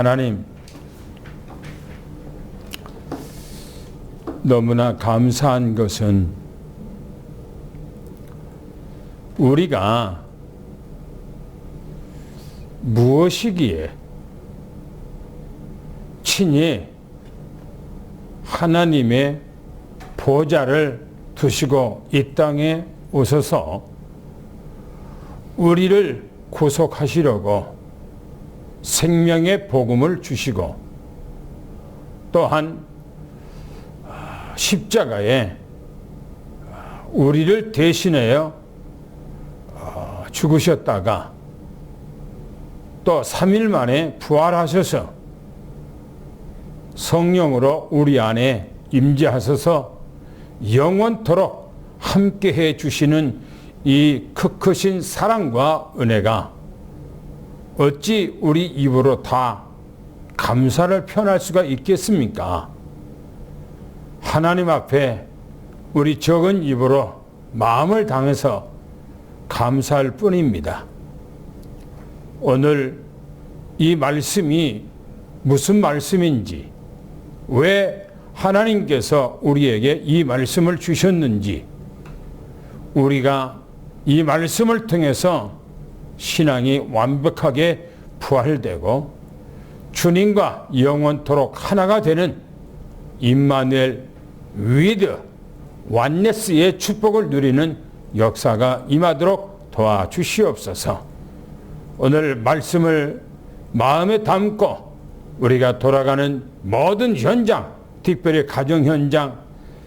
하나님, 너무나 감사한 것은 우리가 무엇이기에 친히 하나님의 보좌를 두시고 이 땅에 오셔서 우리를 구속하시려고 생명의 복음을 주시고 또한 십자가에 우리를 대신하여 죽으셨다가 또 3일 만에 부활하셔서 성령으로 우리 안에 임재하셔서 영원토록 함께해 주시는 이 크크신 사랑과 은혜가 어찌 우리 입으로 다 감사를 표현할 수가 있겠습니까? 하나님 앞에 우리 적은 입으로 마음을 당해서 감사할 뿐입니다. 오늘 이 말씀이 무슨 말씀인지, 왜 하나님께서 우리에게 이 말씀을 주셨는지, 우리가 이 말씀을 통해서 신앙이 완벽하게 부활되고 주님과 영원토록 하나가 되는 임마누엘 위드 완네스의 축복을 누리는 역사가 임하도록 도와주시옵소서. 오늘 말씀을 마음에 담고 우리가 돌아가는 모든 현장, 특별히 가정 현장,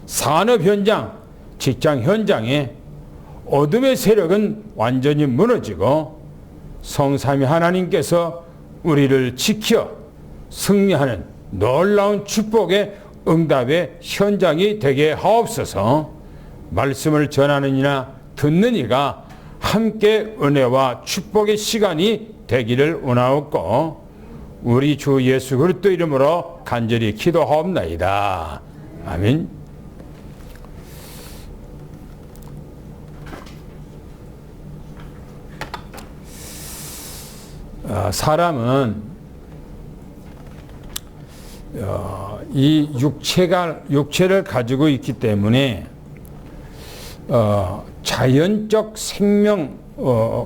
산업 현장, 직장 현장에 어둠의 세력은 완전히 무너지고 성삼위 하나님께서 우리를 지켜 승리하는 놀라운 축복의 응답의 현장이 되게 하옵소서. 말씀을 전하는 이나 듣는 이가 함께 은혜와 축복의 시간이 되기를 원하옵고 우리 주 예수 그리스도 이름으로 간절히 기도하옵나이다. 아멘. 사람은 이 육체를 가지고 있기 때문에 자연적 생명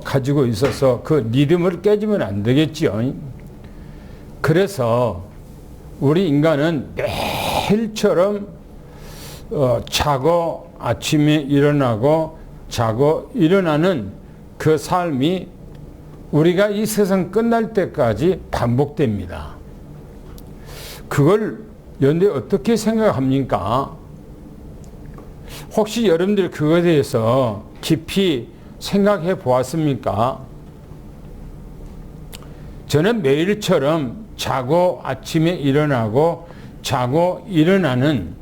가지고 있어서 그 리듬을 깨지면 안 되겠지요. 그래서 우리 인간은 매일처럼 자고 아침에 일어나고 자고 일어나는 그 삶이 우리가 이 세상 끝날 때까지 반복됩니다. 그걸 여러분들 어떻게 생각합니까? 혹시 여러분들 그거에 대해서 깊이 생각해 보았습니까? 저는 매일처럼 자고 아침에 일어나고 자고 일어나는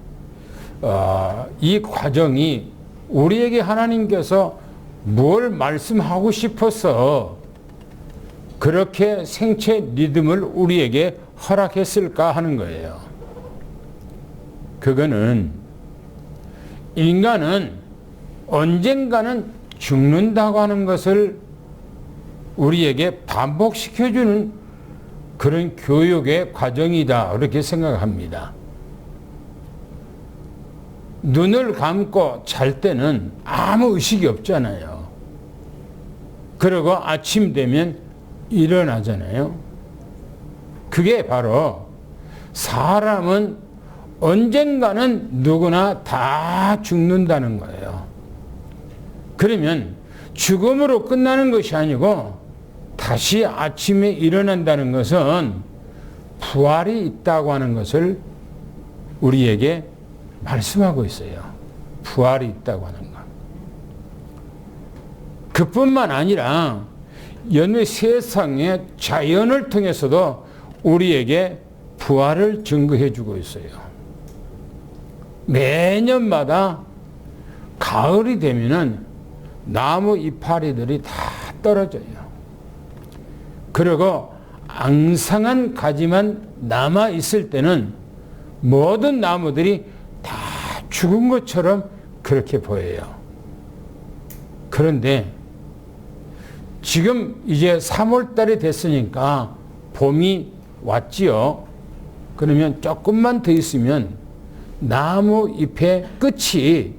이 과정이 우리에게 하나님께서 뭘 말씀하고 싶어서 그렇게 생체 리듬을 우리에게 허락했을까 하는 거예요. 그거는 인간은 언젠가는 죽는다고 하는 것을 우리에게 반복시켜주는 그런 교육의 과정이다, 그렇게 생각합니다. 눈을 감고 잘 때는 아무 의식이 없잖아요. 그리고 아침 되면 일어나잖아요. 그게 바로 사람은 언젠가는 누구나 다 죽는다는 거예요. 그러면 죽음으로 끝나는 것이 아니고 다시 아침에 일어난다는 것은 부활이 있다고 하는 것을 우리에게 말씀하고 있어요. 부활이 있다고 하는 것. 그뿐만 아니라 연의 세상의 자연을 통해서도 우리에게 부활을 증거해 주고 있어요. 매년마다 가을이 되면은 나무 이파리들이 다 떨어져요. 그리고 앙상한 가지만 남아 있을 때는 모든 나무들이 다 죽은 것처럼 그렇게 보여요. 그런데 지금 이제 3월 달이 됐으니까 봄이 왔지요. 그러면 조금만 더 있으면 나무 잎의 끝이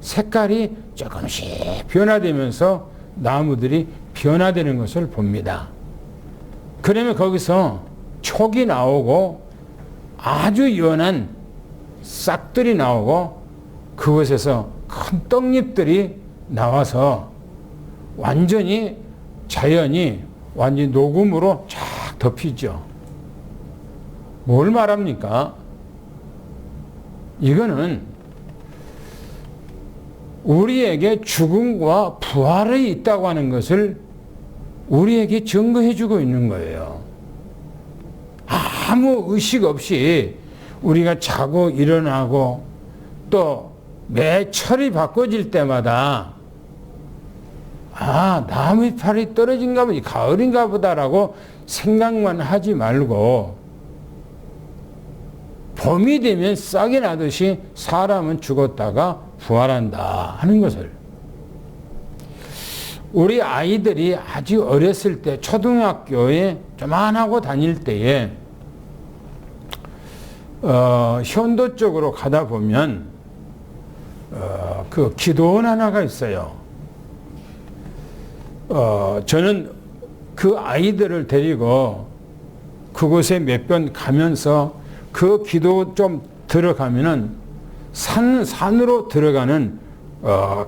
색깔이 조금씩 변화되면서 나무들이 변화되는 것을 봅니다. 그러면 거기서 촉이 나오고 아주 연한 싹들이 나오고 그곳에서 큰 떡잎들이 나와서 완전히 자연이 완전히 녹음으로 쫙 덮이죠. 뭘 말합니까? 이거는 우리에게 죽음과 부활이 있다고 하는 것을 우리에게 증거해 주고 있는 거예요. 아무 의식 없이 우리가 자고 일어나고 또 매 철이 바꿔질 때마다 나무 잎이 떨어진가 보다, 가을인가 보다라고 생각만 하지 말고 봄이 되면 싹이 나듯이 사람은 죽었다가 부활한다 하는 것을, 우리 아이들이 아주 어렸을 때 초등학교에 조만하고 다닐 때에 현도 쪽으로 가다 보면 그 기도원 하나가 있어요. 저는 그 아이들을 데리고 그곳에 몇 번 가면서 그 기도 좀 들어가면은 산으로 들어가는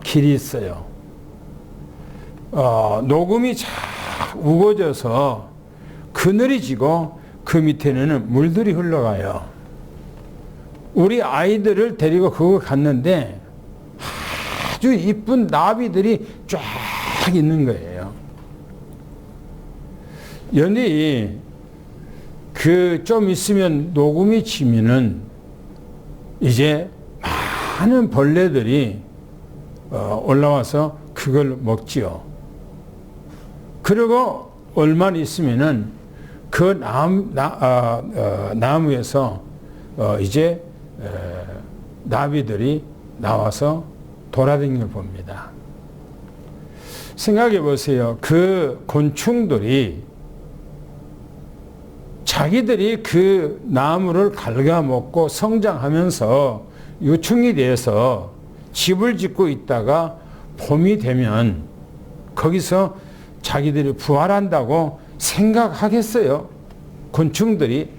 길이 있어요. 녹음이 쫙 우거져서 그늘이 지고 그 밑에는 물들이 흘러가요. 우리 아이들을 데리고 그거 갔는데 아주 이쁜 나비들이 쫙 있는 거예요. 연히 그 좀 있으면 녹음이 지면은 이제 많은 벌레들이 올라와서 그걸 먹지요. 그리고 얼마 있으면은 그 나무에서 이제 나비들이 나와서 돌아다니는 걸 봅니다. 생각해 보세요. 그 곤충들이 자기들이 그 나무를 갉아먹고 성장하면서 유충이 돼서 집을 짓고 있다가 봄이 되면 거기서 자기들이 부활한다고 생각하겠어요? 곤충들이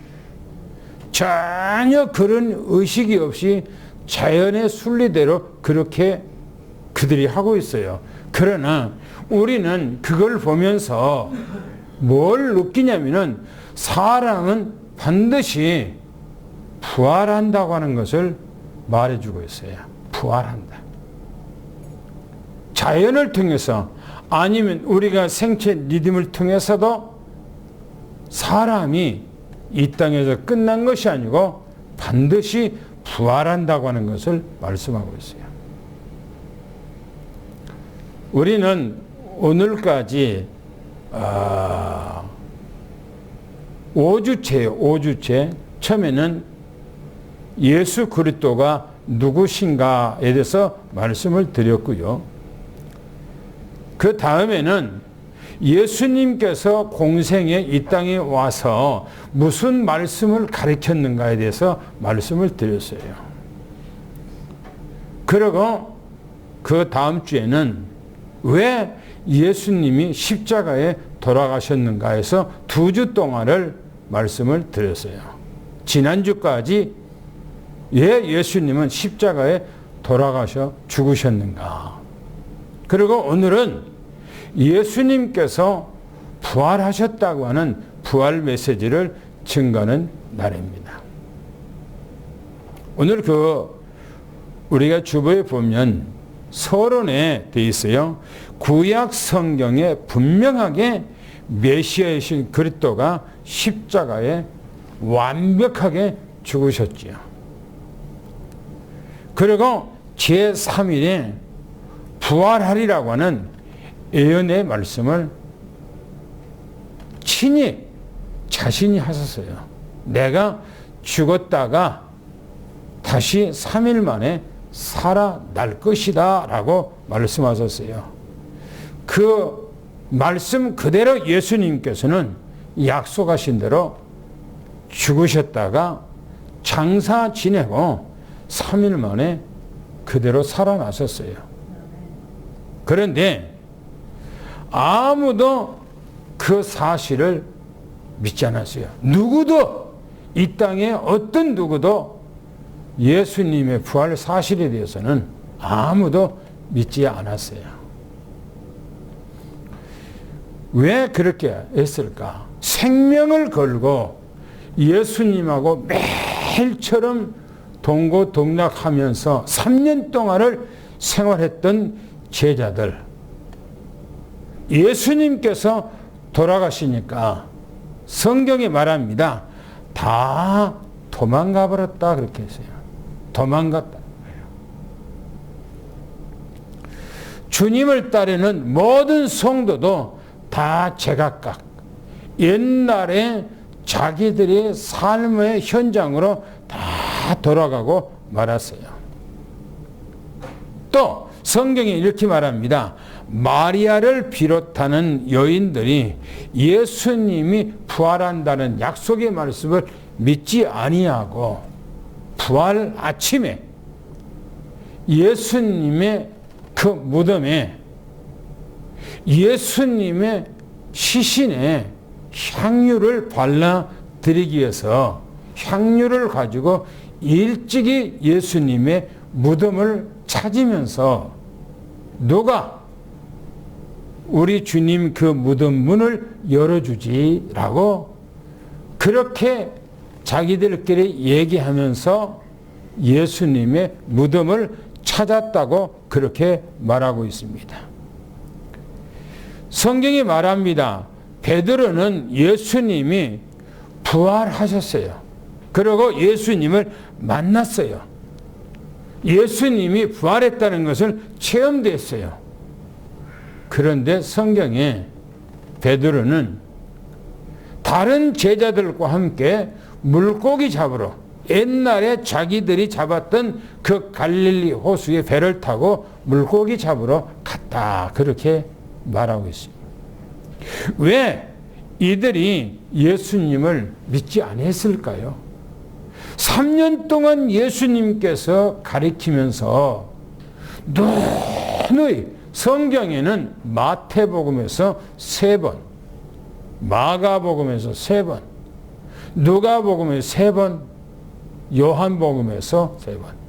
전혀 그런 의식이 없이 자연의 순리대로 그렇게 그들이 하고 있어요. 그러나 우리는 그걸 보면서 뭘 느끼냐면은 사람은 반드시 부활한다고 하는 것을 말해주고 있어요. 부활한다. 자연을 통해서 아니면 우리가 생체 리듬을 통해서도 사람이 이 땅에서 끝난 것이 아니고 반드시 부활한다고 하는 것을 말씀하고 있어요. 우리는 오늘까지 5주째예요. 5주째. 처음에는 예수 그리스도가 누구신가에 대해서 말씀을 드렸고요. 그 다음에는 예수님께서 공생에 이 땅에 와서 무슨 말씀을 가르쳤는가에 대해서 말씀을 드렸어요. 그리고 그 다음 주에는 왜 예수님이 십자가에 돌아가셨는가 해서 2주 동안을 말씀을 드렸어요. 지난주까지 왜 예수님은 십자가에 돌아가셔 죽으셨는가. 그리고 오늘은 예수님께서 부활하셨다고 하는 부활 메시지를 증거하는 날입니다. 오늘 우리가 주보에 보면 서론에 되어 있어요. 구약 성경에 분명하게 메시아이신 그리스도가 십자가에 완벽하게 죽으셨지요. 그리고 제3일에 부활하리라고 하는 예언의 말씀을 친히 자신이 하셨어요. 내가 죽었다가 다시 3일 만에 살아날 것이다 라고 말씀하셨어요. 그 말씀 그대로 예수님께서는 약속하신 대로 죽으셨다가 장사 지내고 3일 만에 그대로 살아나셨어요. 그런데 아무도 그 사실을 믿지 않았어요. 누구도, 이 땅에 어떤 누구도 예수님의 부활 사실에 대해서는 아무도 믿지 않았어요. 왜 그렇게 했을까? 생명을 걸고 예수님하고 매일처럼 동고동락하면서 3년 동안을 생활했던 제자들, 예수님께서 돌아가시니까 성경이 말합니다. 다 도망가 버렸다 그렇게 했어요. 도망갔다. 주님을 따르는 모든 성도도 다 제각각 옛날에 자기들의 삶의 현장으로 다 돌아가고 말았어요. 또 성경이 이렇게 말합니다. 마리아를 비롯하는 여인들이 예수님이 부활한다는 약속의 말씀을 믿지 아니하고 부활 아침에 예수님의 그 무덤에 예수님의 시신에 향유를 발라드리기 위해서 향유를 가지고 일찍이 예수님의 무덤을 찾으면서 누가 우리 주님 그 무덤 문을 열어주지라고 그렇게 자기들끼리 얘기하면서 예수님의 무덤을 찾았다고 그렇게 말하고 있습니다. 성경이 말합니다. 베드로는 예수님이 부활하셨어요. 그리고 예수님을 만났어요. 예수님이 부활했다는 것을 체험됐어요. 그런데 성경에 베드로는 다른 제자들과 함께 물고기 잡으러 옛날에 자기들이 잡았던 그 갈릴리 호수에 배를 타고 물고기 잡으러 갔다. 그렇게 말하고 있습니다. 왜 이들이 예수님을 믿지 않았을까요? 3년 동안 예수님께서 가르치면서 누누이 성경에는 마태복음에서 3번, 마가복음에서 3번, 누가복음에서 3번, 요한복음에서 3번.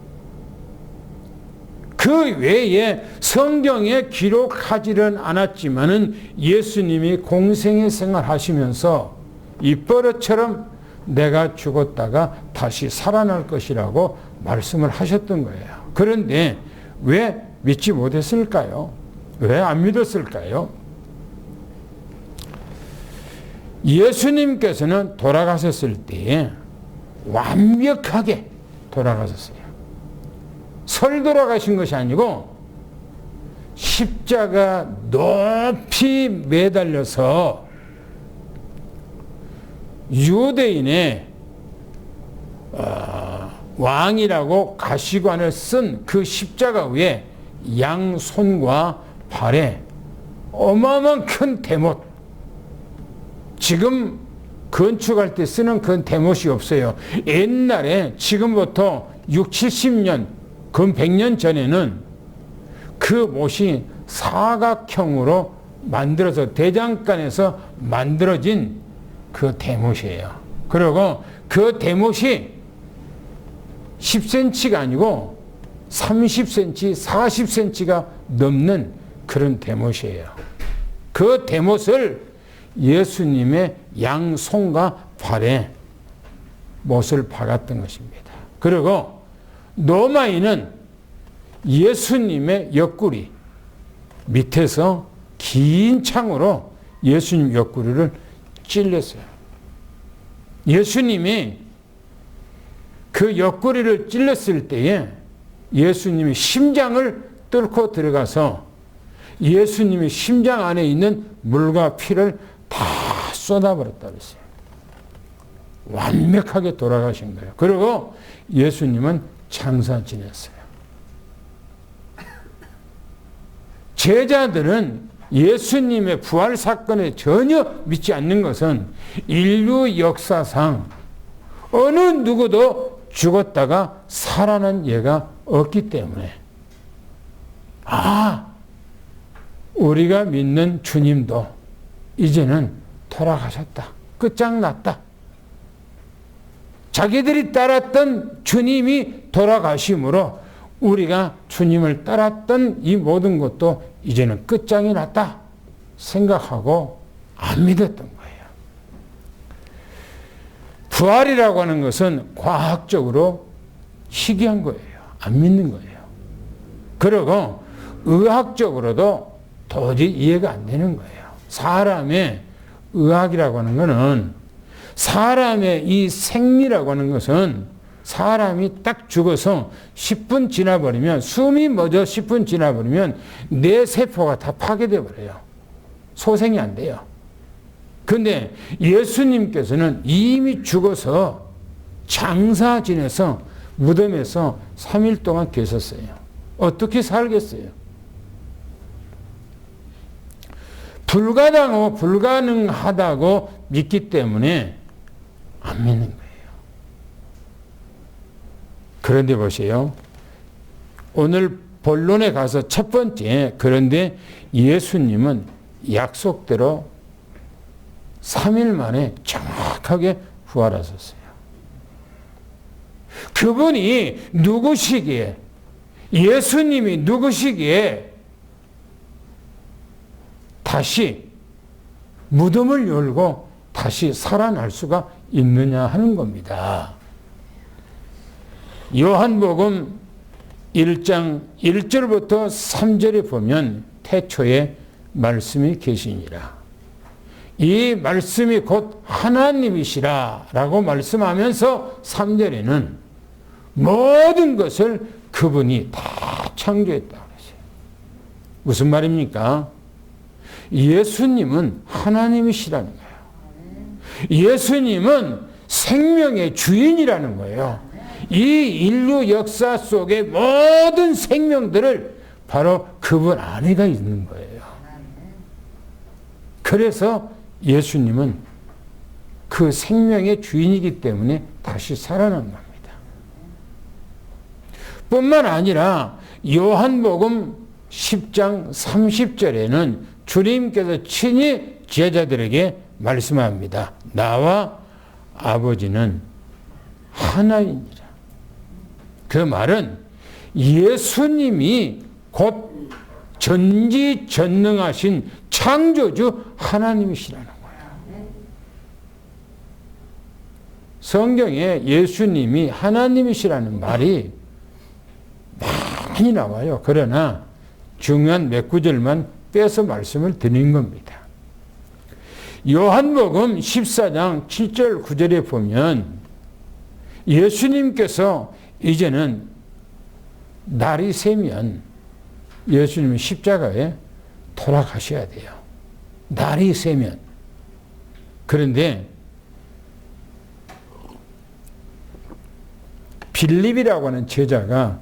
그 외에 성경에 기록하지는 않았지만은 예수님이 공생의 생활 하시면서 입버릇처럼 내가 죽었다가 다시 살아날 것이라고 말씀을 하셨던 거예요. 그런데 왜 믿지 못했을까요? 왜 안 믿었을까요? 예수님께서는 돌아가셨을 때에 완벽하게 돌아가셨어요. 설 돌아가신 것이 아니고 십자가 높이 매달려서 유대인의 왕이라고 가시관을 쓴 그 십자가 위에 양손과 발에 어마어마한 큰 대못, 지금 건축할 때 쓰는 그런 대못이 없어요. 옛날에 지금부터 6, 70년, 근 100년 전에는 그 못이 사각형으로 만들어서 대장간에서 만들어진 그 대못이에요. 그리고 그 대못이 10cm가 아니고 30cm, 40cm가 넘는 그런 대못이에요. 그 대못을 예수님의 양손과 발에 못을 박았던 것입니다. 그리고 로마인은 예수님의 옆구리 밑에서 긴 창으로 예수님 옆구리를 찔렸어요. 예수님이 그 옆구리를 찔렸을 때에 예수님이 심장을 뚫고 들어가서 예수님의 심장 안에 있는 물과 피를 다 쏟아버렸다 그랬어요. 완벽하게 돌아가신 거예요. 그리고 예수님은 장사 지냈어요. 제자들은 예수님의 부활 사건에 전혀 믿지 않는 것은 인류 역사상 어느 누구도 죽었다가 살아난 예가 없기 때문에 우리가 믿는 주님도 이제는 돌아가셨다. 끝장났다. 자기들이 따랐던 주님이 돌아가심으로 우리가 주님을 따랐던 이 모든 것도 이제는 끝장이 났다 생각하고 안 믿었던 거예요. 부활이라고 하는 것은 과학적으로 희귀한 거예요. 안 믿는 거예요. 그리고 의학적으로도 도저히 이해가 안 되는 거예요. 사람의 의학이라고 하는 것은, 사람의 이 생리라고 하는 것은 사람이 딱 죽어서 10분 지나버리면, 숨이 멎어 10분 지나버리면 내 세포가 다 파괴되어 버려요. 소생이 안 돼요. 근데 예수님께서는 이미 죽어서 장사 지내서 무덤에서 3일 동안 계셨어요. 어떻게 살겠어요? 불가능하다고 믿기 때문에 안 믿는 거예요. 그런데 보세요. 오늘 본론에 가서 첫 번째, 그런데 예수님은 약속대로 3일 만에 정확하게 부활하셨어요. 그분이 누구시기에, 예수님이 누구시기에 다시 무덤을 열고 다시 살아날 수가 있느냐 하는 겁니다. 요한복음 1장 1절부터 3절에 보면 태초에 말씀이 계시니라. 이 말씀이 곧 하나님이시라 라고 말씀하면서 3절에는 모든 것을 그분이 다 창조했다 그러세요. 무슨 말입니까? 예수님은 하나님이시라는 거예요. 예수님은 생명의 주인이라는 거예요. 이 인류 역사 속의 모든 생명들을 바로 그분 안에가 있는 거예요. 그래서 예수님은 그 생명의 주인이기 때문에 다시 살아난 겁니다. 뿐만 아니라 요한복음 10장 30절에는 주님께서 친히 제자들에게 말씀합니다. 나와 아버지는 하나이니라. 그 말은 예수님이 곧 전지전능하신 창조주 하나님이시라는 거예요. 성경에 예수님이 하나님이시라는 말이 많이 나와요. 그러나 중요한 몇 구절만 빼서 말씀을 드린 겁니다. 요한복음 14장 7절 9절에 보면 예수님께서 이제는 날이 새면 예수님은 십자가에 돌아가셔야 돼요. 날이 새면. 그런데 빌립이라고 하는 제자가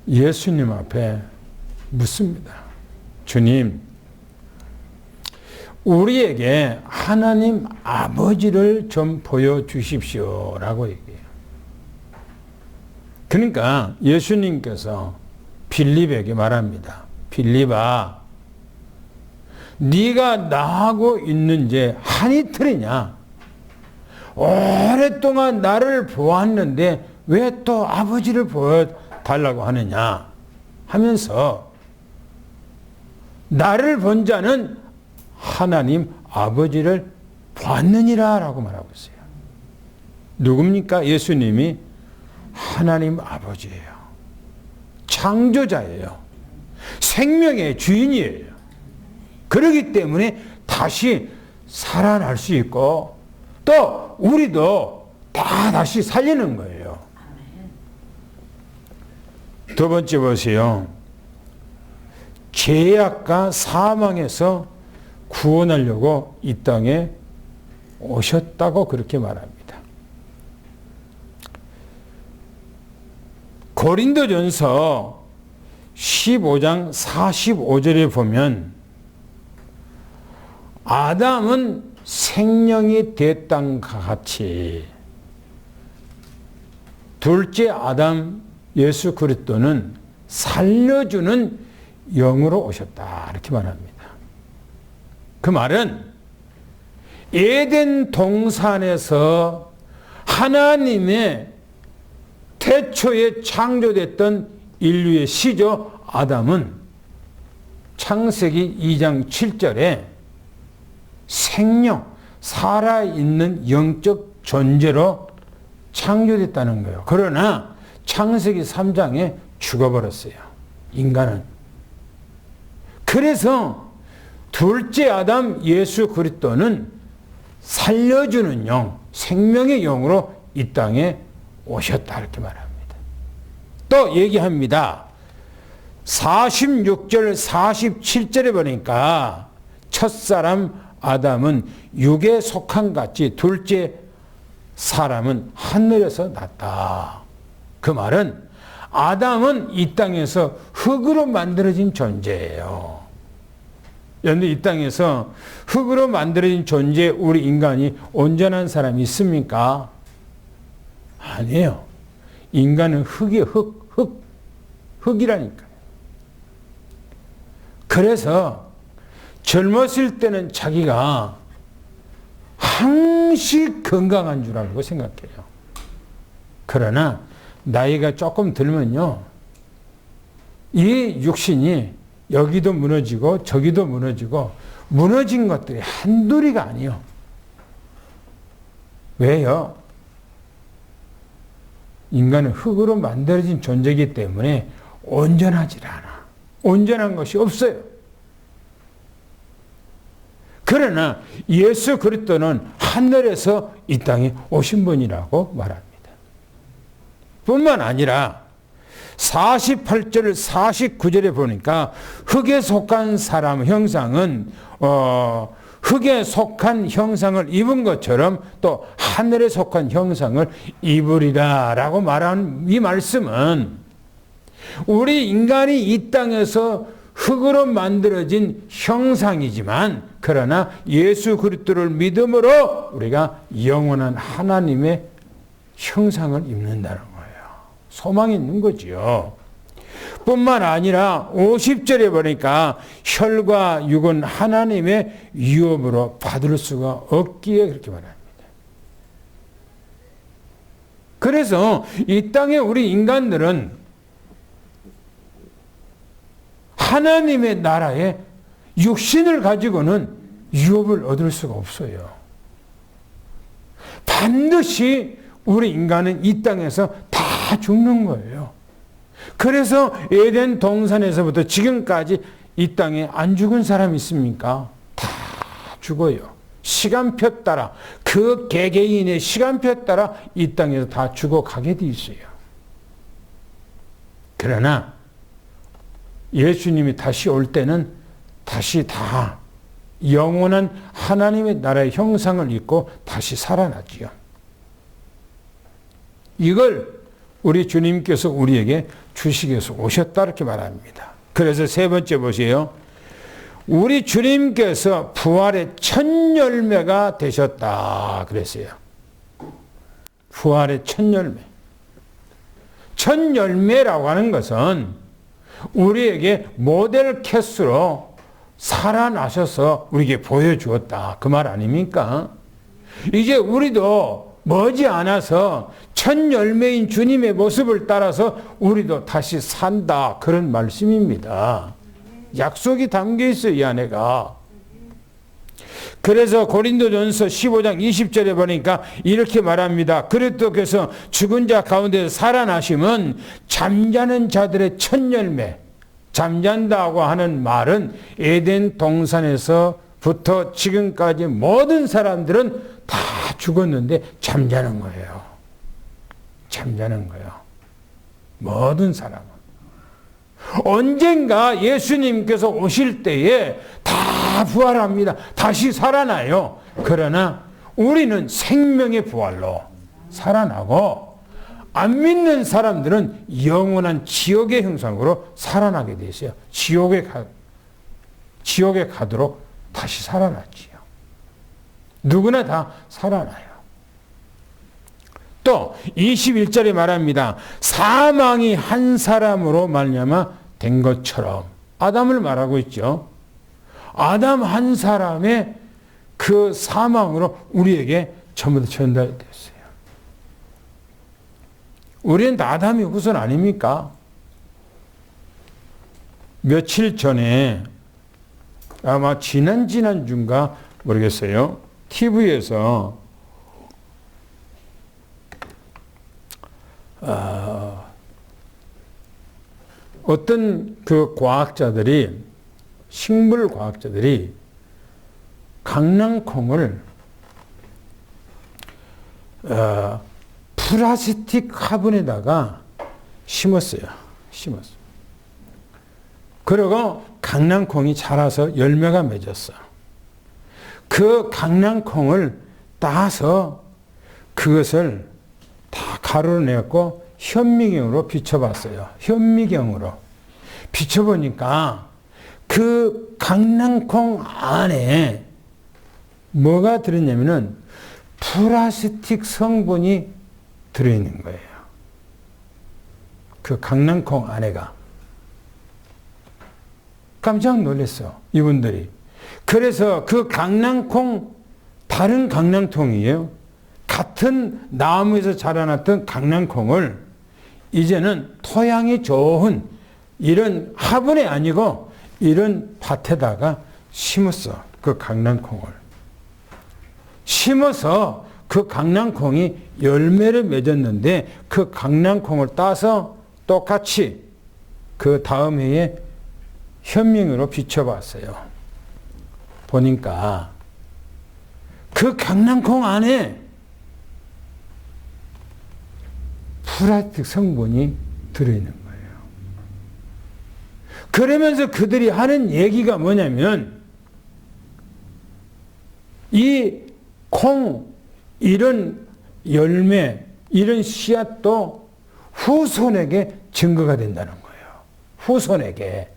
예수님 앞에 묻습니다. 주님, 우리에게 하나님 아버지를 좀 보여주십시오 라고 얘기해요. 그러니까 예수님께서 빌립에게 말합니다. 빌립아, 네가 나하고 있는 지 한 이틀이냐? 오랫동안 나를 보았는데 왜 또 아버지를 보여달라고 하느냐? 하면서 나를 본 자는 하나님 아버지를 봤느니라 라고 말하고 있어요. 누굽니까? 예수님이 하나님 아버지예요. 창조자예요. 생명의 주인이에요. 그렇기 때문에 다시 살아날 수 있고 또 우리도 다 다시 살리는 거예요. 두 번째 보세요. 죄악과 사망에서 구원하려고 이 땅에 오셨다고 그렇게 말합니다. 고린도전서 15장 45절에 보면 아담은 생명이 됐던가 같이 둘째 아담 예수 그리스도는 살려주는 영으로 오셨다. 이렇게 말합니다. 그 말은 에덴 동산에서 하나님의 태초에 창조됐던 인류의 시조 아담은 창세기 2장 7절에 생명, 살아있는 영적 존재로 창조됐다는 거예요. 그러나 창세기 3장에 죽어버렸어요. 인간은. 그래서 둘째 아담 예수 그리스도는 살려주는 영, 생명의 영으로 이 땅에 오셨다. 이렇게 말합니다. 또 얘기합니다. 46절, 47절에 보니까 첫사람 아담은 육에 속한 같이 둘째 사람은 하늘에서 났다. 그 말은 아담은 이 땅에서 흙으로 만들어진 존재예요. 그런데 이 땅에서 흙으로 만들어진 존재 우리 인간이 온전한 사람이 있습니까? 아니에요. 인간은 흙이에요. 흙이라니까요. 그래서 젊었을 때는 자기가 항시 건강한 줄 알고 생각해요. 그러나 나이가 조금 들면요, 이 육신이 여기도 무너지고 저기도 무너지고 무너진 것들이 한둘이가 아니에요. 왜요? 인간은 흙으로 만들어진 존재이기 때문에 온전하지 않아. 온전한 것이 없어요. 그러나 예수 그리스도는 하늘에서 이 땅에 오신 분이라고 말합니다. 뿐만 아니라 48절 49절에 보니까 흙에 속한 사람 형상은 흙에 속한 형상을 입은 것처럼 또 하늘에 속한 형상을 입으리라 라고 말한 이 말씀은 우리 인간이 이 땅에서 흙으로 만들어진 형상이지만 그러나 예수 그리스도를 믿음으로 우리가 영원한 하나님의 형상을 입는다는 거예요. 소망이 있는 거지요. 뿐만 아니라 50절에 보니까 혈과 육은 하나님의 유업으로 받을 수가 없기에 그렇게 말합니다. 그래서 이 땅에 우리 인간들은 하나님의 나라에 육신을 가지고는 유업을 얻을 수가 없어요. 반드시 우리 인간은 이 땅에서 다 죽는 거예요. 그래서 에덴 동산에서부터 지금까지 이 땅에 안 죽은 사람 있습니까? 다 죽어요. 시간표 따라 그 개개인의 시간표 따라 이 땅에서 다 죽어가게 돼 있어요. 그러나 예수님이 다시 올 때는 다시 다 영원한 하나님의 나라의 형상을 입고 다시 살아나지요. 이걸 우리 주님께서 우리에게 주시기 위해서 오셨다 이렇게 말합니다. 그래서 세 번째 보세요. 우리 주님께서 부활의 첫 열매가 되셨다 그랬어요. 부활의 첫 열매. 첫 열매라고 하는 것은 우리에게 모델 캐스로 살아나셔서 우리에게 보여주었다. 그 말 아닙니까? 이제 우리도 머지않아서 첫 열매인 주님의 모습을 따라서 우리도 다시 산다. 그런 말씀입니다. 약속이 담겨 있어요, 이 안에가. 그래서 고린도전서 15장 20절에 보니까 이렇게 말합니다. 그리스도께서 죽은 자 가운데서 살아나심은 잠자는 자들의 첫 열매. 잠잔다고 하는 말은 에덴 동산에서부터 지금까지 모든 사람들은 다 죽었는데 잠자는 거예요. 잠자는 거예요. 모든 사람은. 언젠가 예수님께서 오실 때에 다 부활합니다. 다시 살아나요. 그러나 우리는 생명의 부활로 살아나고 안 믿는 사람들은 영원한 지옥의 형상으로 살아나게 돼 있어요. 지옥에 가도록 다시 살아났지요. 누구나 다 살아나요. 또 또 21절에 말합니다. 사망이 한 사람으로 말미암아 된 것처럼. 아담을 말하고 있죠. 아담 한 사람의 그 사망으로 우리에게 전부 다 전달됐어요. 우리는 다 아담의 후손 아닙니까? 며칠 전에 아마 지난주인가 모르겠어요. TV에서 어떤 그 과학자들이, 식물 과학자들이 강낭콩을 플라스틱 화분에다가 심었어요. 그리고 강낭콩이 자라서 열매가 맺었어. 그 강낭콩을 따서 그것을 다 가루로 내고 현미경으로 비춰봤어요. 현미경으로 비춰보니까 그 강낭콩 안에 뭐가 들었냐면은 플라스틱 성분이 들어있는 거예요. 그 강낭콩 안에가. 깜짝 놀랐어, 이분들이. 그래서 그 강낭콩, 다른 강낭콩이에요. 같은 나무에서 자라났던 강낭콩을 이제는 토양이 좋은 이런 화분이 아니고 이런 밭에다가 심었어. 그 강낭콩을. 심어서 그 강낭콩이 열매를 맺었는데 그 강낭콩을 따서 똑같이 그 다음 해에 현미경으로 비춰봤어요. 보니까 그 강낭콩 안에 플라스틱 성분이 들어있는 거예요. 그러면서 그들이 하는 얘기가 뭐냐면 이 콩, 이런 열매, 이런 씨앗도 후손에게 증거가 된다는 거예요. 후손에게.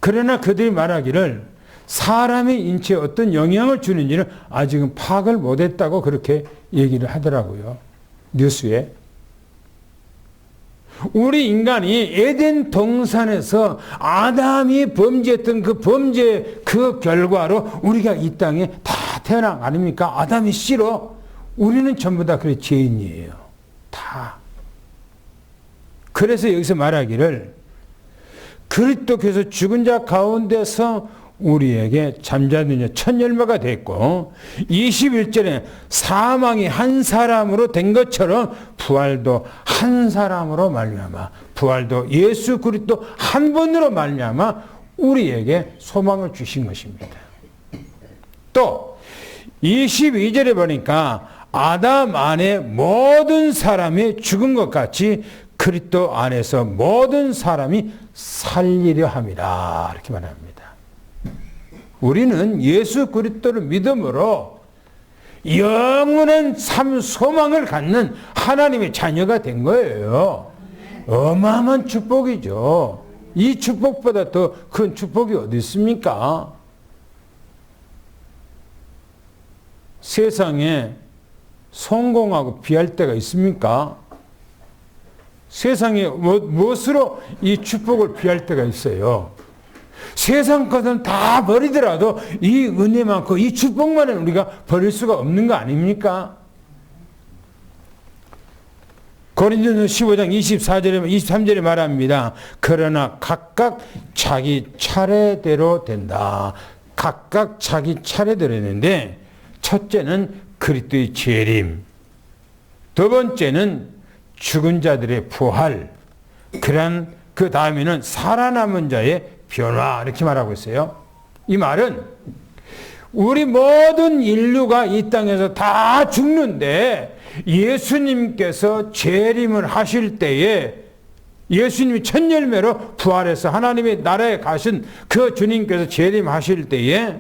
그러나 그들이 말하기를 사람의 인체에 어떤 영향을 주는지는 아직은 파악을 못했다고 그렇게 얘기를 하더라고요. 뉴스에. 우리 인간이 에덴 동산에서 아담이 범죄했던 그 범죄 그 결과로 우리가 이 땅에 다 태어난 거 아닙니까? 아담이 씨로 우리는 전부 다 그래 죄인이에요. 다. 그래서 여기서 말하기를 그리스도께서 죽은 자 가운데서 우리에게 잠자는 자 첫 열매가 됐고 21절에 사망이 한 사람으로 된 것처럼 부활도 한 사람으로 말미암아 부활도 예수 그리스도 한 분으로 말미암아 우리에게 소망을 주신 것입니다. 또 22절에 보니까 아담 안에 모든 사람이 죽은 것 같이 그리스도 안에서 모든 사람이 살리려 함이라 이렇게 말합니다. 우리는 예수 그리스도를 믿음으로 영원한 삶 소망을 갖는 하나님의 자녀가 된 거예요. 어마어마한 축복이죠. 이 축복보다 더 큰 축복이 어디 있습니까? 세상에 성공하고 비할 때가 있습니까? 세상에 무엇으로 이 축복을 비할 때가 있어요. 세상 것은 다 버리더라도 이 은혜만큼 이 축복만은 우리가 버릴 수가 없는 거 아닙니까? 고린도전서 15장 24절에 23절에 말합니다. 그러나 각각 자기 차례대로 된다. 각각 자기 차례대로 했는데 첫째는 그리스도의 재림, 두 번째는 죽은 자들의 부활, 그 다음에는 살아남은 자의 변화 이렇게 말하고 있어요. 이 말은 우리 모든 인류가 이 땅에서 다 죽는데 예수님께서 재림을 하실 때에 예수님이 첫 열매로 부활해서 하나님의 나라에 가신 그 주님께서 재림하실 때에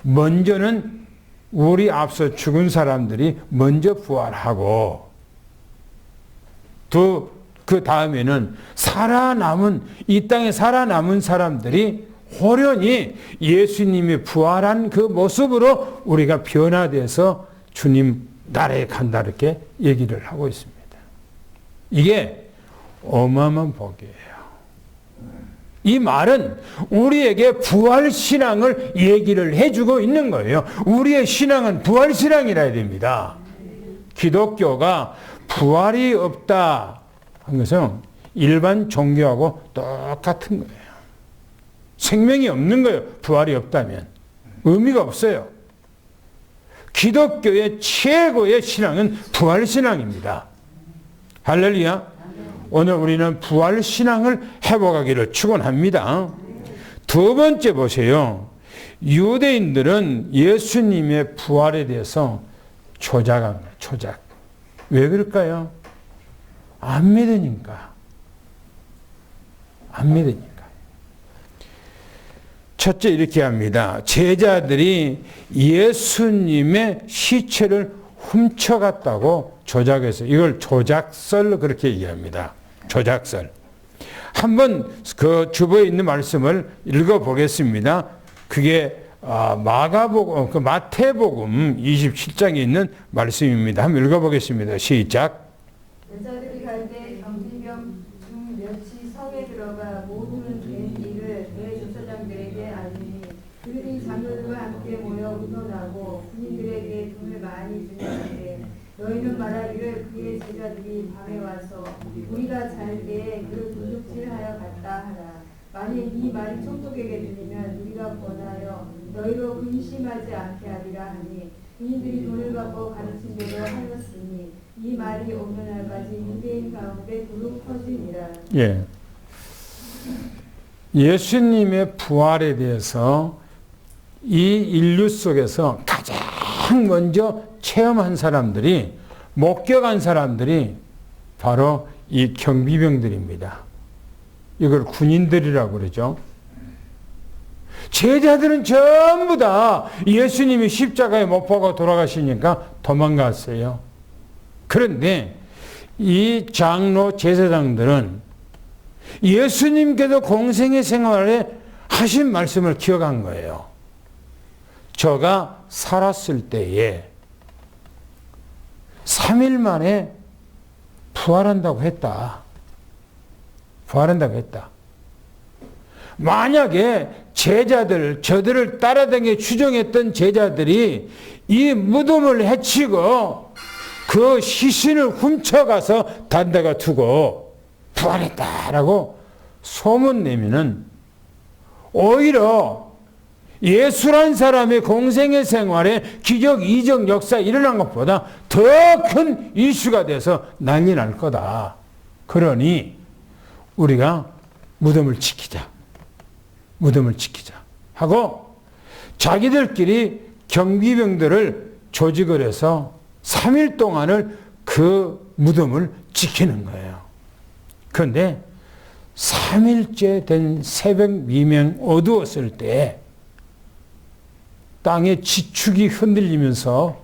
먼저는 우리 앞서 죽은 사람들이 먼저 부활하고 그 다음에는 이 땅에 살아남은 사람들이 호련히 예수님이 부활한 그 모습으로 우리가 변화돼서 주님 나라에 간다 이렇게 얘기를 하고 있습니다. 이게 어마어마한 복이에요. 이 말은 우리에게 부활신앙을 얘기를 해주고 있는 거예요. 우리의 신앙은 부활신앙이라 해야 됩니다. 기독교가 부활이 없다 한 것은 일반 종교하고 똑같은 거예요. 생명이 없는 거예요. 부활이 없다면. 의미가 없어요. 기독교의 최고의 신앙은 부활신앙입니다. 할렐루야. 오늘 우리는 부활신앙을 회복하기를 축원합니다. 두 번째 보세요. 유대인들은 예수님의 부활에 대해서 조작합니다. 조작. 왜 그럴까요? 안 믿으니까. 안 믿으니까. 첫째 이렇게 합니다. 제자들이 예수님의 시체를 훔쳐갔다고 조작해서 이걸 조작설 그렇게 얘기합니다. 조작설. 한번 그 주보에 있는 말씀을 읽어보겠습니다. 그게 마가복음, 마태복음 27장에 있는 말씀입니다. 한번 읽어보겠습니다. 시작. 여자들이 갈 때 경비병 중 몇이 성에 들어가 모든 된 일을 대제사장들에게 알리니 그들이 장로들과 함께 모여 의논하고 군인들에게 돈을 많이 주는데 너희는 말하기를 그의 제자들이 밤에 와서 우리가 잘 때에 그를 도둑질하여 갔다 하라. 만일 이 말이 총독에게 들리면 우리가 권하여 너희로 근심하지 않게 하리라 하니 군인들이 돈을 받고 가르친 대로 하였으니 이 말이 오는 날까지 유대인 가운데 두루 퍼지니라. 예. 예수님의 부활에 대해서 이 인류 속에서 가장 먼저 체험한 사람들이, 목격한 사람들이 바로 이 경비병들입니다. 이걸 군인들이라고 그러죠. 제자들은 전부 다 예수님이 십자가에 못 박아 돌아가시니까 도망갔어요. 그런데 이 장로 제사장들은 예수님께서 공생의 생활에 하신 말씀을 기억한 거예요. 저가 살았을 때에 3일 만에 부활한다고 했다. 부활한다고 했다. 만약에 제자들, 저들을 따라다니게 추종했던 제자들이 이 무덤을 해치고 그 시신을 훔쳐가서 단다가 두고 부활했다라고 소문내면은 오히려 예수란 사람의 공생의 생활에 기적, 이적, 역사 일어난 것보다 더 큰 이슈가 돼서 난리 날 거다. 그러니 우리가 무덤을 지키자. 무덤을 지키자. 하고 자기들끼리 경비병들을 조직을 해서 3일 동안을 그 무덤을 지키는 거예요. 그런데 3일째 된 새벽 미명 어두웠을 때 땅의 지축이 흔들리면서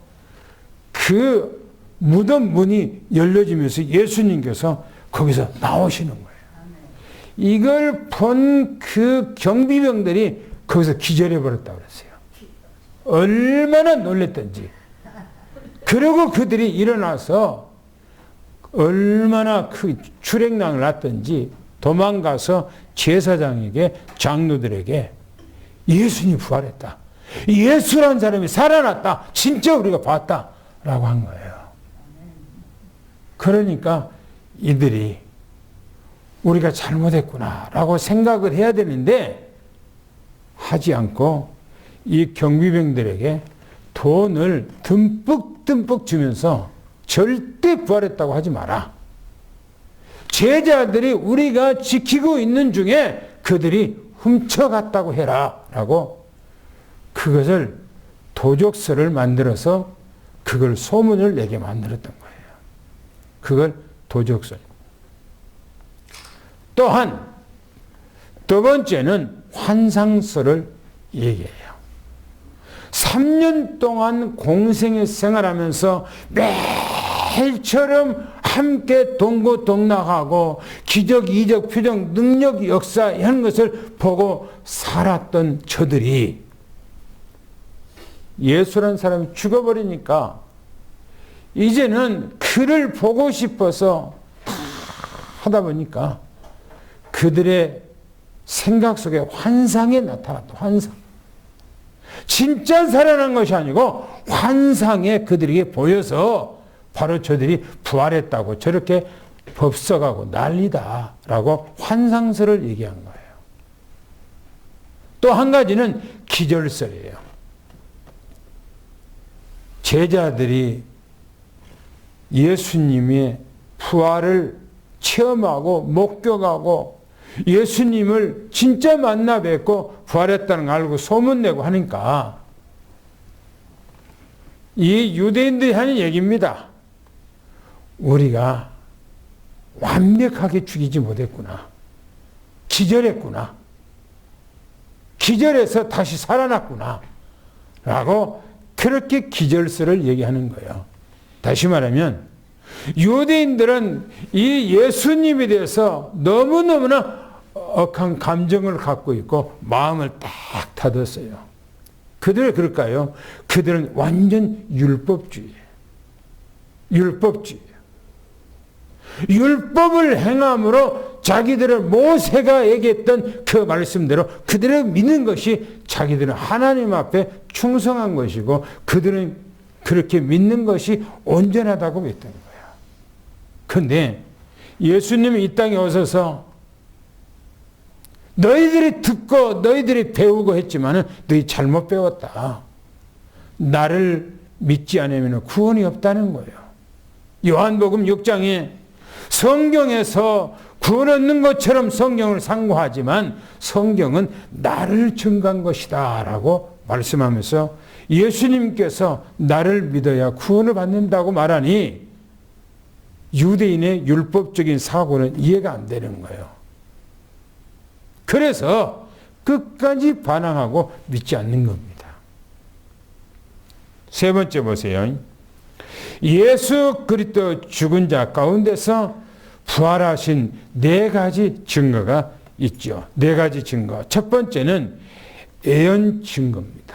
그 무덤 문이 열려지면서 예수님께서 거기서 나오시는 거예요. 이걸 본 그 경비병들이 거기서 기절해 버렸다고 그랬어요. 얼마나 놀랬던지. 그리고 그들이 일어나서 얼마나 그 출행랑을 났던지 도망가서 제사장에게, 장로들에게 예수님이 부활했다. 예수라는 사람이 살아났다. 진짜 우리가 봤다. 라고 한 거예요. 그러니까 이들이 우리가 잘못했구나 라고 생각을 해야 되는데 하지 않고 이 경비병들에게 돈을 듬뿍 주면서 절대 부활했다고 하지 마라. 제자들이 우리가 지키고 있는 중에 그들이 훔쳐갔다고 해라 라고 그것을 도적설을 만들어서 그걸 소문을 내게 만들었던 거예요. 그걸 도적설. 또한 두 번째는 환상설을 얘기해요. 3년 동안 공생의 생활하면서 매일처럼 함께 동고동락하고 기적, 이적, 표적, 능력, 역사 이런 것을 보고 살았던 저들이 예수라는 사람이 죽어버리니까 이제는 그를 보고 싶어서 하다 보니까 그들의 생각 속에 환상이 나타났다. 환상. 진짜 살아난 것이 아니고 환상에 그들에게 보여서 바로 저들이 부활했다고 저렇게 법석하고 난리다라고 환상설을 얘기한 거예요. 또 한 가지는 기절설이에요. 제자들이 예수님의 부활을 체험하고 목격하고 예수님을 진짜 만나 뵙고 부활했다는 걸 알고 소문내고 하니까 이 유대인들이 하는 얘기입니다. 우리가 완벽하게 죽이지 못했구나. 기절했구나. 기절해서 다시 살아났구나. 라고 그렇게 기절설을 얘기하는 거예요. 다시 말하면 유대인들은 이 예수님에 대해서 너무너무나 억한 감정을 갖고 있고 마음을 딱 닫았어요. 그들은 그럴까요? 그들은 완전 율법주의예요. 율법주의예요. 율법을 행함으로 자기들을 모세가 얘기했던 그 말씀대로 그들을 믿는 것이 자기들은 하나님 앞에 충성한 것이고 그들은 그렇게 믿는 것이 온전하다고 믿던 거야. 그런데 예수님이 이 땅에 오셔서 너희들이 듣고 너희들이 배우고 했지만 너희 잘못 배웠다. 나를 믿지 않으면 구원이 없다는 거예요. 요한복음 6장에 성경에서 구원 얻는 것처럼 성경을 상고하지만 성경은 나를 증거한 것이다 라고 말씀하면서 예수님께서 나를 믿어야 구원을 받는다고 말하니 유대인의 율법적인 사고는 이해가 안 되는 거예요. 그래서 끝까지 반항하고 믿지 않는 겁니다. 세 번째 보세요. 예수 그리스도 죽은 자 가운데서 부활하신 네 가지 증거가 있죠. 네 가지 증거. 첫 번째는 예언 증거입니다.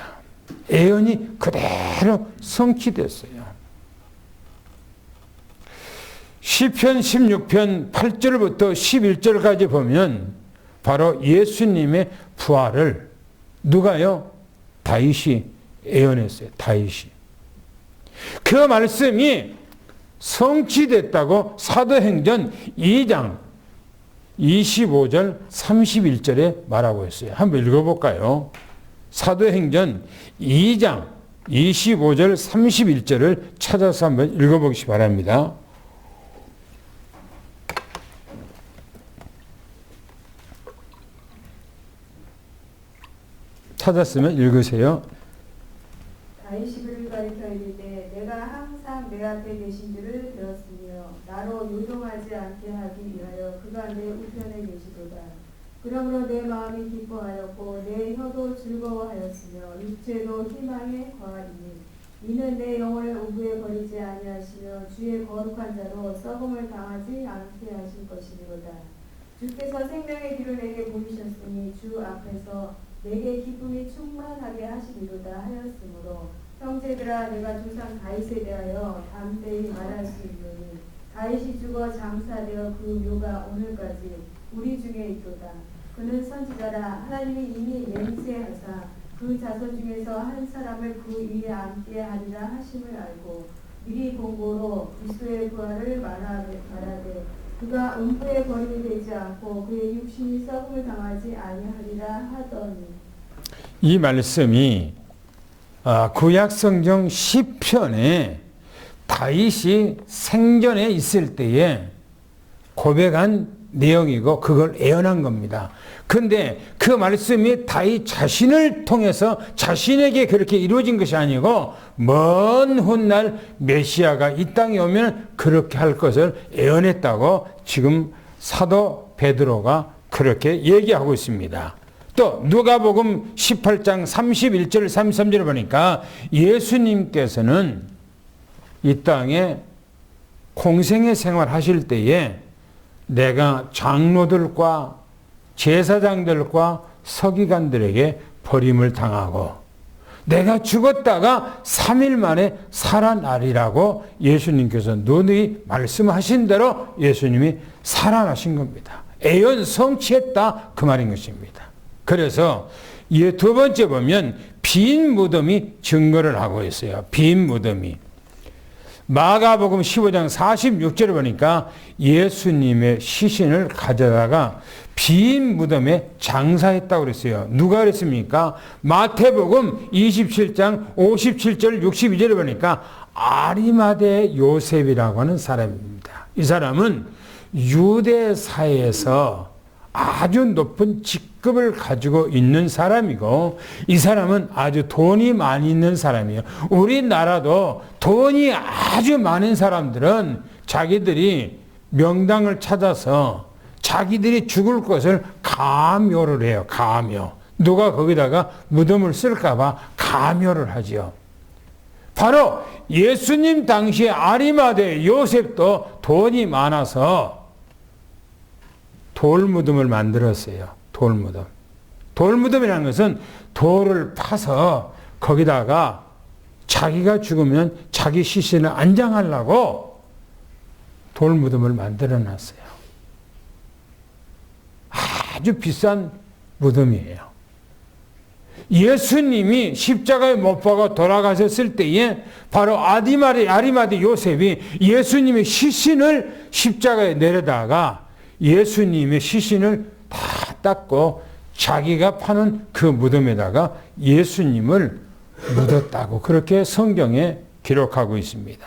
예언이 그대로 성취됐어요. 시편 16편 8절부터 11절까지 보면 바로 예수님의 부활을 누가요? 다윗이 예언했어요. 다윗이. 그 말씀이 성취됐다고 사도행전 2장 25절 31절에 말하고 있어요. 한번 읽어볼까요? 사도행전 2장 25절 31절을 찾아서 한번 읽어보시기 바랍니다. 찾았으면 읽으세요. 다윗이 그를 가리켜 이르되 내가 항상 내 앞에 계신 줄을 들었으며 나로 요동하지 않게 하기 위하여 그가 내 우편에 계시도다. 그러므로 내 마음이 기뻐하였고 내 혀도 즐거워하였으며 육체도 희망에 거하리니 이는 내 영혼을 우부에 버리지 아니하시며 주의 거룩한 자로 썩음을 당하지 않게 하실 것이니로다. 주께서 생명의 길을 내게 보이셨으니 주 앞에서 내게 기쁨이 충만하게 하시리로다 하였으므로 형제들아 내가 조상 다윗에 대하여 담대히 말할 수 있노니 다윗이 죽어 장사되어 그 묘가 오늘까지 우리 중에 있도다. 그는 선지자라 하나님이 이미 맹세하사 그 자손 중에서 한 사람을 그 위에 앉게 하리라 하심을 알고 미리 본고로 그리스도의 부활을 말하되 그가 음부에 버림이 되지 않고 그의 육신이 썩음을 당하지 아니하리라 하더니 이 말씀이 구약성경 시편에 다윗이 생전에 있을 때에 고백한 내용이고 그걸 예언한 겁니다. 그런데 그 말씀이 다윗 자신을 통해서 자신에게 그렇게 이루어진 것이 아니고 먼 훗날 메시아가 이 땅에 오면 그렇게 할 것을 예언했다고 지금 사도 베드로가 그렇게 얘기하고 있습니다. 또 누가복음 18장 31절 33절을 보니까 예수님께서는 이 땅에 공생의 생활하실 때에 내가 장로들과 제사장들과 서기관들에게 버림을 당하고 내가 죽었다가 3일 만에 살아나리라고 예수님께서 누누이 말씀하신 대로 예수님이 살아나신 겁니다. 애연 성취했다 그 말인 것입니다. 그래서 이 두 번째 보면 빈 무덤이 증거를 하고 있어요. 빈 무덤이. 마가복음 15장 46절을 보니까 예수님의 시신을 가져다가 빈 무덤에 장사했다고 그랬어요. 누가 그랬습니까? 마태복음 27장 57절 62절을 보니까 아리마대 요셉이라고 하는 사람입니다. 이 사람은 유대 사회에서 아주 높은 직급을 가지고 있는 사람이고 이 사람은 아주 돈이 많이 있는 사람이에요. 우리나라도 돈이 아주 많은 사람들은 자기들이 명당을 찾아서 자기들이 죽을 것을 가묘를 해요. 가묘. 누가 거기다가 무덤을 쓸까 봐 가묘를 하지요. 바로 예수님 당시에 아리마대 요셉도 돈이 많아서 돌무덤을 만들었어요. 돌무덤. 돌무덤이라는 것은 돌을 파서 거기다가 자기가 죽으면 자기 시신을 안장하려고 돌무덤을 만들어 놨어요. 아주 비싼 무덤이에요. 예수님이 십자가에 못 박아 돌아가셨을 때에 바로 아리마대 요셉이 예수님의 시신을 십자가에 내려다가 예수님의 시신을 다 닦고 자기가 파는 그 무덤에다가 예수님을 묻었다고 그렇게 성경에 기록하고 있습니다.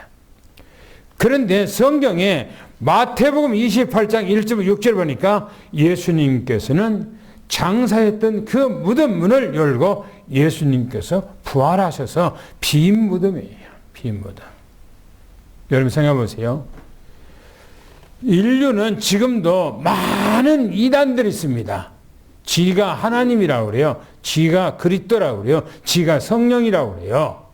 그런데 성경에 마태복음 28장 1절 6절 보니까 예수님께서는 장사했던 그 무덤 문을 열고 예수님께서 부활하셔서 빈 무덤이에요. 빈 무덤. 여러분 생각해 보세요. 인류는 지금도 많은 이단들이 있습니다. 지가 하나님이라고 그래요. 지가 그리스도라고 그래요. 지가 성령이라고 그래요.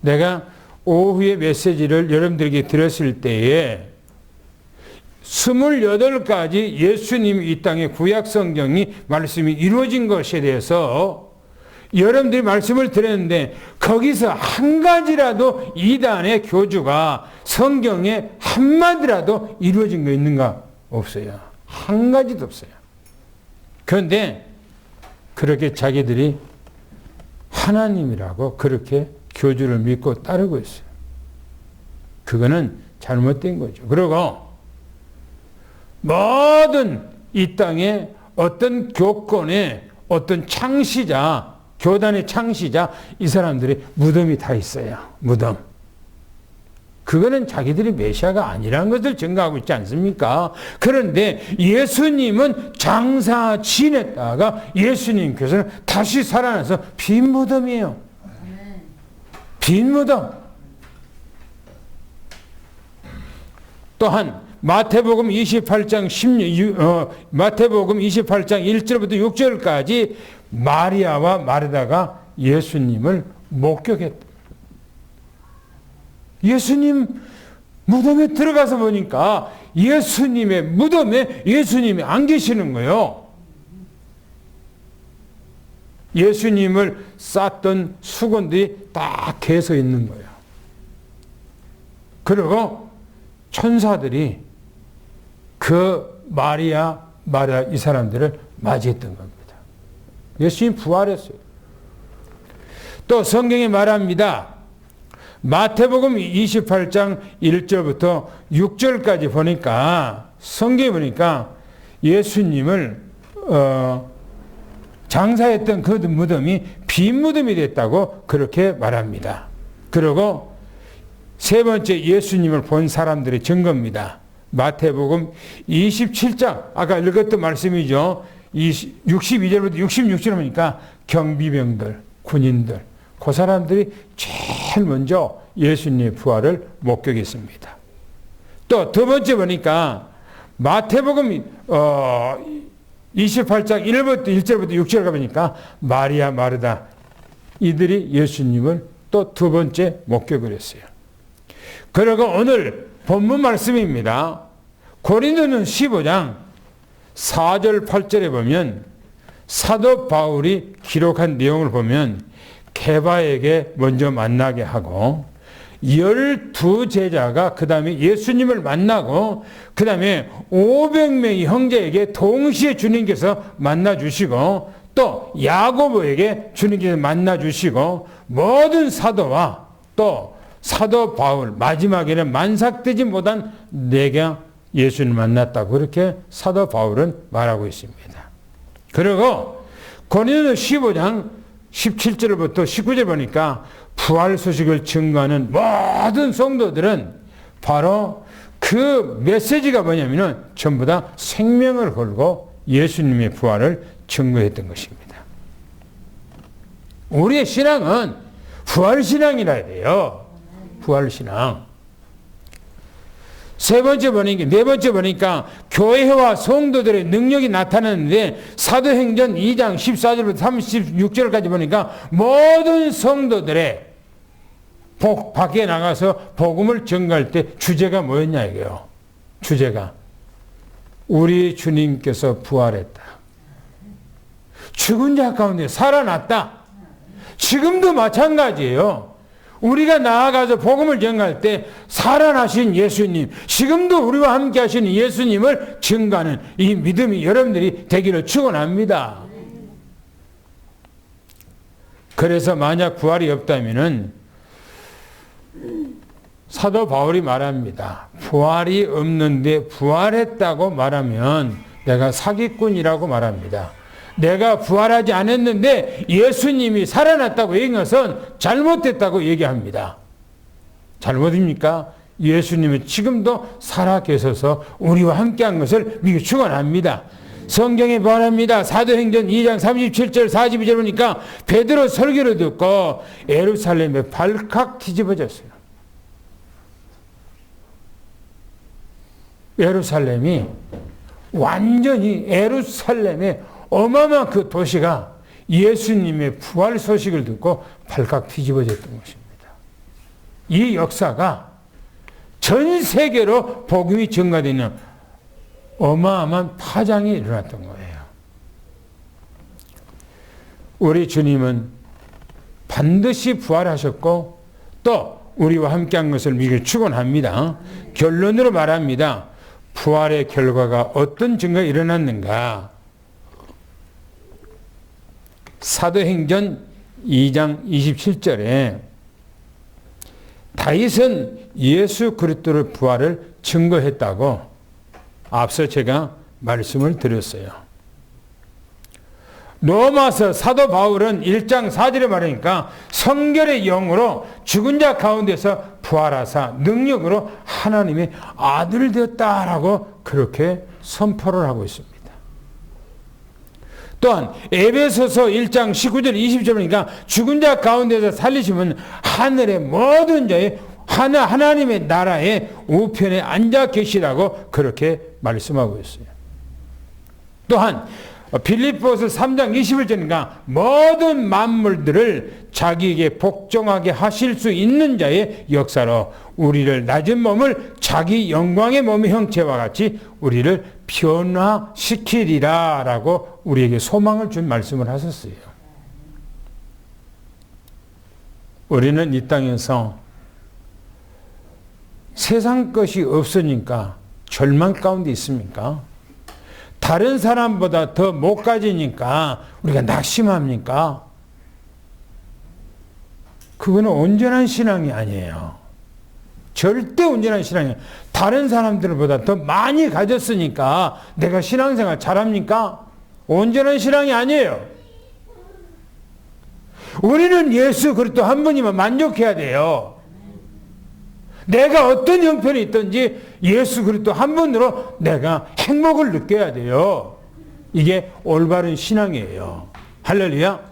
내가 오후에 메시지를 여러분들에게 들었을 때에 28가지 예수님 이 땅의 구약 성경이 말씀이 이루어진 것에 대해서 여러분들이 말씀을 드렸는데 거기서 한 가지라도 이단의 교주가 성경에 한마디라도 이루어진 거 있는가? 없어요. 한 가지도 없어요. 그런데 그렇게 자기들이 하나님이라고 그렇게 교주를 믿고 따르고 있어요. 그거는 잘못된 거죠. 그리고 모든 이 땅에 어떤 교권의 어떤 창시자, 교단의 창시자, 이 사람들이 무덤이 다 있어요. 무덤. 그거는 자기들이 메시아가 아니라는 것을 증거하고 있지 않습니까? 그런데 예수님은 장사 지냈다가 예수님께서는 다시 살아나서 빈 무덤이에요. 빈 무덤. 또한 마태복음 28장 1절부터 6절까지 마리아와 마르다가 예수님을 목격했다. 예수님 무덤에 들어가서 보니까 예수님의 무덤에 예수님이 안 계시는 거예요. 예수님을 쌌던 수건들이 딱 개서 있는 거예요. 그리고 천사들이 그 마리아 이 사람들을 맞이했던 겁니다. 예수님 부활했어요. 또 성경이 말합니다. 마태복음 28장 1절부터 6절까지 보니까 성경에 보니까 예수님을 장사했던 그 무덤이 빈 무덤이 됐다고 그렇게 말합니다. 그리고 세 번째 예수님을 본 사람들의 증거입니다. 마태복음 27장 아까 읽었던 말씀이죠. 62절부터 66절 보니까 경비병들, 군인들 그 사람들이 제일 먼저 예수님의 부활을 목격했습니다. 또 두 번째 보니까 마태복음 28장 1절부터 6절 가보니까 마리아 마르다 이들이 예수님을 또 두 번째 목격을 했어요. 그리고 오늘 본문 말씀입니다. 고린도는 15장 4절 8절에 보면 사도 바울이 기록한 내용을 보면 케바에게 먼저 만나게 하고 12제자가 그 다음에 예수님을 만나고 그 다음에 500명의 형제에게 동시에 주님께서 만나주시고 또 야고보에게 주님께서 만나주시고 모든 사도와 또 사도 바울 마지막에는 만삭되지 못한 내가 예수님을 만났다고 그렇게 사도 바울은 말하고 있습니다. 그리고 고린도서 15장 17절부터 19절 보니까 부활 소식을 증거하는 모든 성도들은 바로 그 메시지가 뭐냐면은 전부 다 생명을 걸고 예수님의 부활을 증거했던 것입니다. 우리의 신앙은 부활신앙이라 해야 돼요. 부활신앙. 네 번째 보니까 교회와 성도들의 능력이 나타나는데 사도행전 2장 14절부터 36절까지 보니까 모든 성도들의 밖에 나가서 복음을 전가할 때 주제가 뭐였냐 이거요. 주제가 우리 주님께서 부활했다. 죽은 자 가운데 살아났다. 지금도 마찬가지예요. 우리가 나아가서 복음을 전가할 때 살아나신 예수님, 지금도 우리와 함께 하시는 예수님을 증거하는 이 믿음이 여러분들이 되기를 축원합니다. 그래서 만약 부활이 없다면은 사도 바울이 말합니다. 부활이 없는데 부활했다고 말하면 내가 사기꾼이라고 말합니다. 내가 부활하지 않았는데 예수님이 살아났다고 얘기한 것은 잘못됐다고 얘기합니다. 잘못입니까? 예수님은 지금도 살아 계셔서 우리와 함께한 것을 믿고 축원합니다. 성경에 말합니다. 사도행전 2장 37절 42절 보니까 베드로 설교를 듣고 예루살렘에 발칵 뒤집어졌어요. 예루살렘이 완전히 예루살렘에 어마어마한 그 도시가 예수님의 부활 소식을 듣고 발칵 뒤집어졌던 것입니다. 이 역사가 전 세계로 복음이 전가되는 어마어마한 파장이 일어났던 거예요. 우리 주님은 반드시 부활하셨고 또 우리와 함께한 것을 믿고 축원합니다. 결론으로 말합니다. 부활의 결과가 어떤 증거가 일어났는가? 사도행전 2장 27절에 다윗은 예수 그리스도의 부활을 증거했다고 앞서 제가 말씀을 드렸어요. 로마서 사도 바울은 1장 4절에 말하니까 성결의 영으로 죽은 자 가운데서 부활하사 능력으로 하나님의 아들 되었다라고 그렇게 선포를 하고 있습니다. 또한 에베소서 1장 19절 20절 보니까 죽은 자 가운데서 살리시면 하늘의 모든 자의 하나님의 나라의 우편에 앉아 계시라고 그렇게 말씀하고 있어요. 또한 빌립보서 3장 21절인가 모든 만물들을 자기에게 복종하게 하실 수 있는 자의 역사로 우리를 낮은 몸을 자기 영광의 몸의 형체와 같이 우리를 변화시키리라 라고 우리에게 소망을 준 말씀을 하셨어요. 우리는 이 땅에서 세상 것이 없으니까 절망 가운데 있습니까? 다른 사람보다 더 못 가지니까 우리가 낙심합니까? 그거는 온전한 신앙이 아니에요. 절대 온전한 신앙이 아니에요. 다른 사람들보다 더 많이 가졌으니까 내가 신앙생활 잘합니까? 온전한 신앙이 아니에요. 우리는 예수 그리스도 한 분이면 만족해야 돼요. 내가 어떤 형편이 있든지 예수 그리스도 한 분으로 내가 행복을 느껴야 돼요. 이게 올바른 신앙이에요. 할렐루야.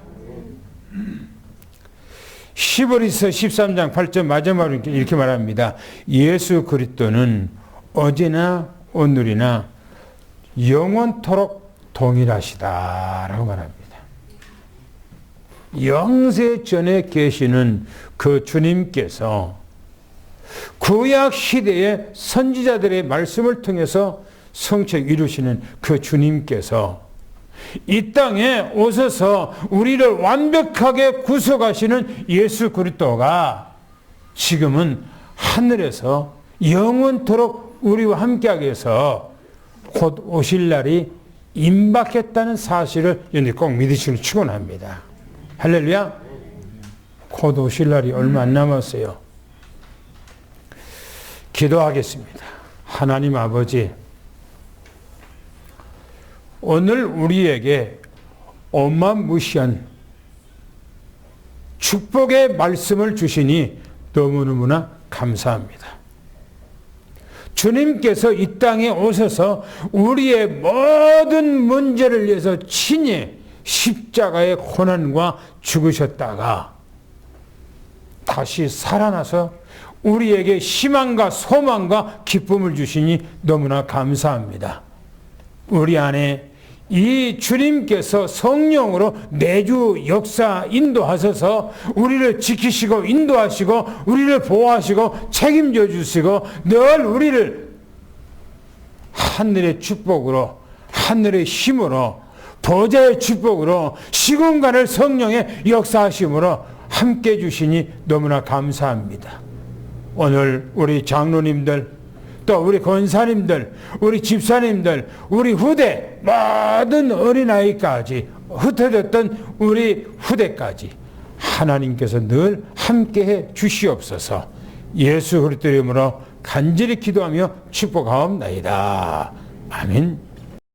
히브리서 13장 8절 마지막으로 이렇게 말합니다. 예수 그리스도는 어제나 오늘이나 영원토록 동일하시다라고 말합니다. 영세 전에 계시는 그 주님께서 구약 시대의 선지자들의 말씀을 통해서 성취 이루시는 그 주님께서 이 땅에 오셔서 우리를 완벽하게 구속하시는 예수 그리스도가 지금은 하늘에서 영원토록 우리와 함께하기 위해서 곧 오실 날이 임박했다는 사실을 여러분이 꼭 믿으시길 축원합니다. 할렐루야. 곧 오실 날이 얼마 안 남았어요. 기도하겠습니다. 하나님 아버지, 오늘 우리에게 어마무시한 축복의 말씀을 주시니 너무너무나 감사합니다. 주님께서 이 땅에 오셔서 우리의 모든 문제를 위해서 친히 십자가의 고난과 죽으셨다가 다시 살아나서 우리에게 희망과 소망과 기쁨을 주시니 너무나 감사합니다. 우리 안에 이 주님께서 성령으로 매주 역사 인도하셔서 우리를 지키시고 인도하시고 우리를 보호하시고 책임져 주시고 늘 우리를 하늘의 축복으로 하늘의 힘으로 보좌의 축복으로 시공간을 성령의 역사하심으로 함께 주시니 너무나 감사합니다. 오늘 우리 장로님들 또 우리 권사님들, 우리 집사님들, 우리 후대 모든 어린아이까지 흩어졌던 우리 후대까지 하나님께서 늘 함께해 주시옵소서. 예수 그리스도 이름으로 간절히 기도하며 축복하옵나이다. 아멘.